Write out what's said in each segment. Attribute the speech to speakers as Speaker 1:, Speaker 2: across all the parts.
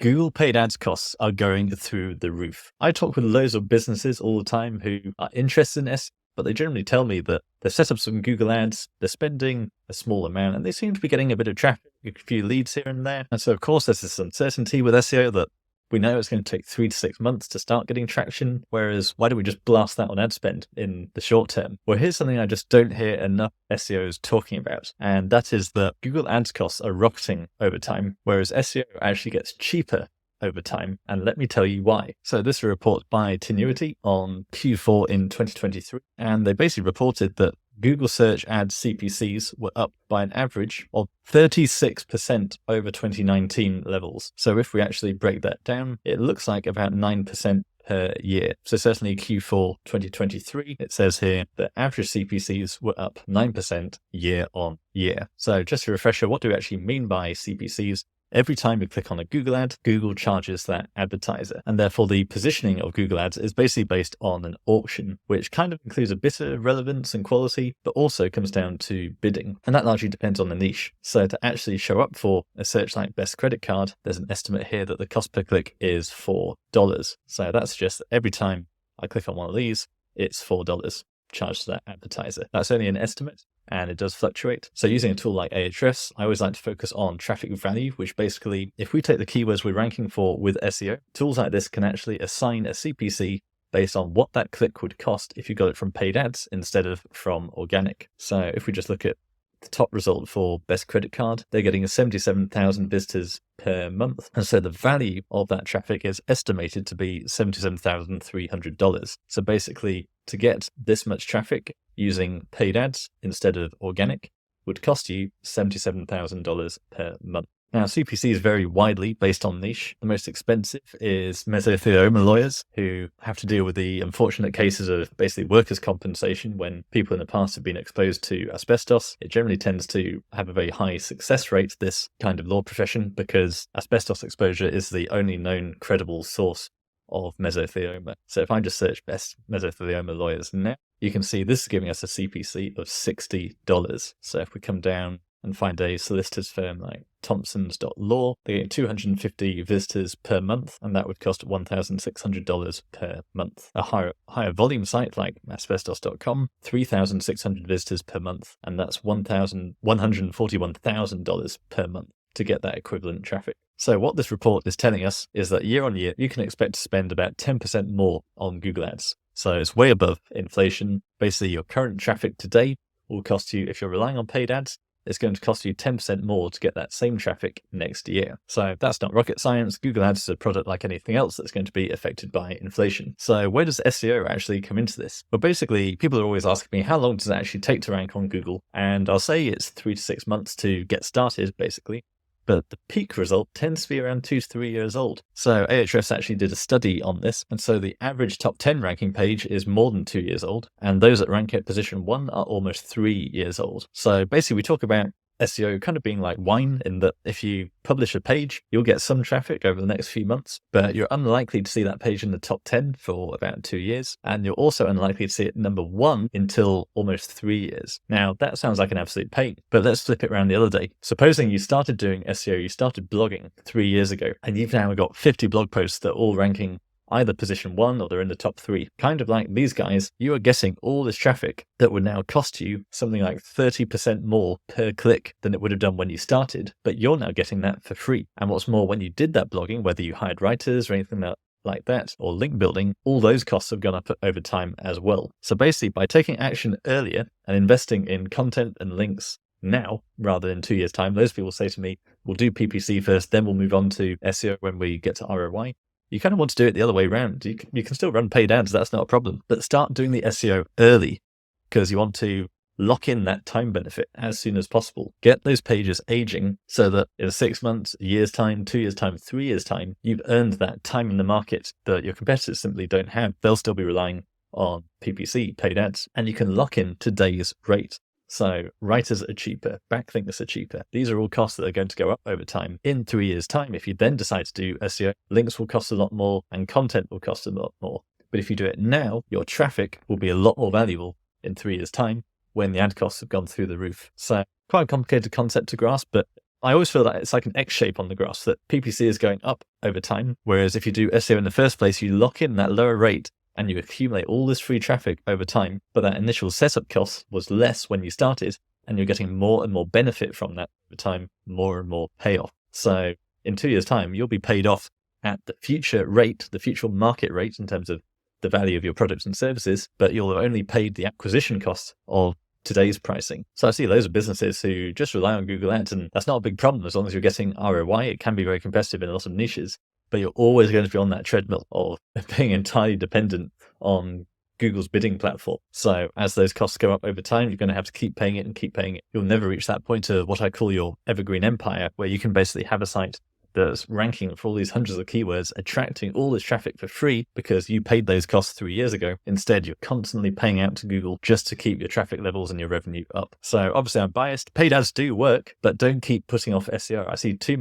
Speaker 1: Google paid ads costs are going through the roof. I talk with loads of businesses all the time who are interested in SEO, but they generally tell me that they've set up some Google ads, they're spending a small amount, and they seem to be getting a bit of traffic, a few leads here and there. And so, of course, there's this uncertainty with SEO that we know it's going to take 3 to 6 months to start getting traction, whereas why don't we just blast that on ad spend in the short term? Well, here's something I just don't hear enough SEOs talking about, and that is that Google Ads costs are rocketing over time, whereas SEO actually gets cheaper over time, and let me tell you why. So this is a report by Tenuity on Q4 in 2023, and they basically reported that Google search ads CPCs were up by an average of 36% over 2019 levels. So if we actually break that down, it looks like about 9% per year. So certainly Q4 2023, it says here that average CPCs were up 9% year on year. So just a refresher, what do we actually mean by CPCs? Every time you click on a Google ad, Google charges that advertiser. And therefore the positioning of Google ads is basically based on an auction, which kind of includes a bit of relevance and quality, but also comes down to bidding. And that largely depends on the niche. So to actually show up for a search like best credit card, there's an estimate here that the cost per click is $4. So that suggests that every time I click on one of these, it's $4 charged to that advertiser. That's only an estimate, and it does fluctuate. So using a tool like Ahrefs, I always like to focus on traffic value, which basically, if we take the keywords we're ranking for with SEO, tools like this can actually assign a CPC based on what that click would cost if you got it from paid ads instead of from organic. So if we just look at the top result for best credit card, they're getting 77,000 visitors per month. And so the value of that traffic is estimated to be $77,300. So basically, to get this much traffic using paid ads instead of organic would cost you $77,000 per month. Now, CPCs vary widely based on niche. The most expensive is mesothelioma lawyers, who have to deal with the unfortunate cases of basically workers' compensation when people in the past have been exposed to asbestos. It generally tends to have a very high success rate, this kind of law profession, because asbestos exposure is the only known credible source of mesothelioma. So if I just search best mesothelioma lawyers now, you can see this is giving us a CPC of $60. So if we come down and find a solicitor's firm like Thompsons.law, they get 250 visitors per month, and that would cost $1,600 per month. A higher volume site like asbestos.com, 3,600 visitors per month, and that's $141,000 per month to get that equivalent traffic. So what this report is telling us is that year on year, you can expect to spend about 10% more on Google Ads. So it's way above inflation. Basically, your current traffic today will cost you, if you're relying on paid ads, it's going to cost you 10% more to get that same traffic next year. So that's not rocket science. Google Ads is a product like anything else that's going to be affected by inflation. So where does SEO actually come into this? Well, basically, people are always asking me, how long does it actually take to rank on Google? And I'll say it's 3 to 6 months to get started, basically. But the peak result tends to be around 2 to 3 years old. So Ahrefs actually did a study on this, and so the average top 10 ranking page is more than 2 years old, and those that rank at position 1 are almost 3 years old. So basically we talk about SEO kind of being like wine, in that if you publish a page, you'll get some traffic over the next few months, but you're unlikely to see that page in the top 10 for about 2 years. And you're also unlikely to see it number 1 until almost 3 years. Now, that sounds like an absolute pain, but let's flip it around the other day. Supposing you started doing SEO, you started blogging 3 years ago, and you've now got 50 blog posts that are all ranking either position 1 or they're in the top 3. Kind of like these guys, you are getting all this traffic that would now cost you something like 30% more per click than it would have done when you started, but you're now getting that for free. And what's more, when you did that blogging, whether you hired writers or anything like that, or link building, all those costs have gone up over time as well. So basically, by taking action earlier and investing in content and links now, rather than 2 years' time, those people say to me, we'll do PPC first, then we'll move on to SEO when we get to ROI. You kind of want to do it the other way around. You can still run paid ads, that's not a problem, but start doing the SEO early because you want to lock in that time benefit as soon as possible. Get those pages aging so that in 6 months, a year's time, 2 years' time, 3 years' time, you've earned that time in the market that your competitors simply don't have. They'll still be relying on PPC, paid ads, and you can lock in today's rate. So writers are cheaper, backlinks are cheaper. These are all costs that are going to go up over time. In 3 years' time, if you then decide to do SEO, links will cost a lot more and content will cost a lot more. But if you do it now, your traffic will be a lot more valuable in 3 years' time when the ad costs have gone through the roof. So quite a complicated concept to grasp, but I always feel that it's like an X shape on the graph, that PPC is going up over time. Whereas if you do SEO in the first place, you lock in that lower rate and you accumulate all this free traffic over time. But that initial setup cost was less when you started, and you're getting more and more benefit from that over time, more and more payoff. So in 2 years' time, you'll be paid off at the future rate, the future market rate in terms of the value of your products and services, but you'll have only paid the acquisition cost of today's pricing. So I see loads of businesses who just rely on Google Ads, and that's not a big problem as long as you're getting ROI. It can be very competitive in a lot of niches, but you're always going to be on that treadmill of being entirely dependent on Google's bidding platform. So as those costs go up over time, you're going to have to keep paying it and keep paying it. You'll never reach that point of what I call your Evergreen Empire, where you can basically have a site that's ranking for all these hundreds of keywords, attracting all this traffic for free because you paid those costs 3 years ago. Instead, you're constantly paying out to Google just to keep your traffic levels and your revenue up. So obviously I'm biased. Paid ads do work, but don't keep putting off SEO.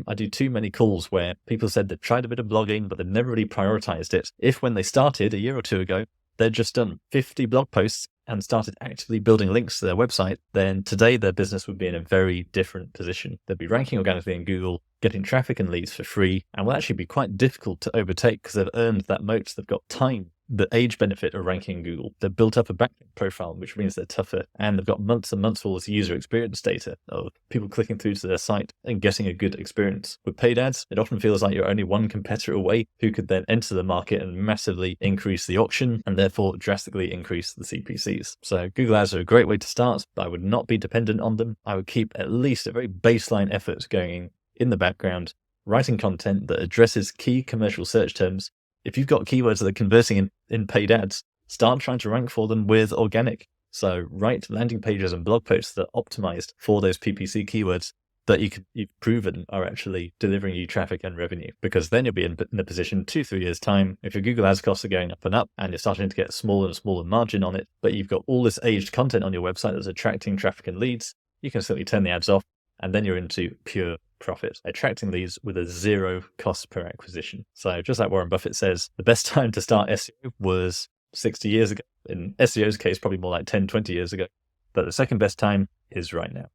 Speaker 1: I do too many calls where people said they've tried a bit of blogging, but they've never really prioritized it. If when they started a year or two ago, they'd just done 50 blog posts and started actively building links to their website, then today their business would be in a very different position. They'd be ranking organically in Google, getting traffic and leads for free, and will actually be quite difficult to overtake because they've earned that moat. They've got time, the age benefit of ranking in Google. They've built up a backlink profile, which means they're tougher, and they've got months and months full of user experience data of people clicking through to their site and getting a good experience. With paid ads, it often feels like you're only one competitor away who could then enter the market and massively increase the auction and therefore drastically increase the CPCs. So Google ads are a great way to start, but I would not be dependent on them. I would keep at least a very baseline effort going in the background, writing content that addresses key commercial search terms. If you've got keywords that are converting in paid ads, start trying to rank for them with organic. So write landing pages and blog posts that are optimized for those PPC keywords that you've proven are actually delivering you traffic and revenue. Because then you'll be in a position 2-3 years time, if your Google ads costs are going up and up and you're starting to get smaller and smaller margin on it, but you've got all this aged content on your website that's attracting traffic and leads, you can simply turn the ads off, and then you're into pure profit, attracting leads with a zero cost per acquisition. So just like Warren Buffett says, the best time to start SEO was 60 years ago. In SEO's case, probably more like 10, 20 years ago. But the second best time is right now.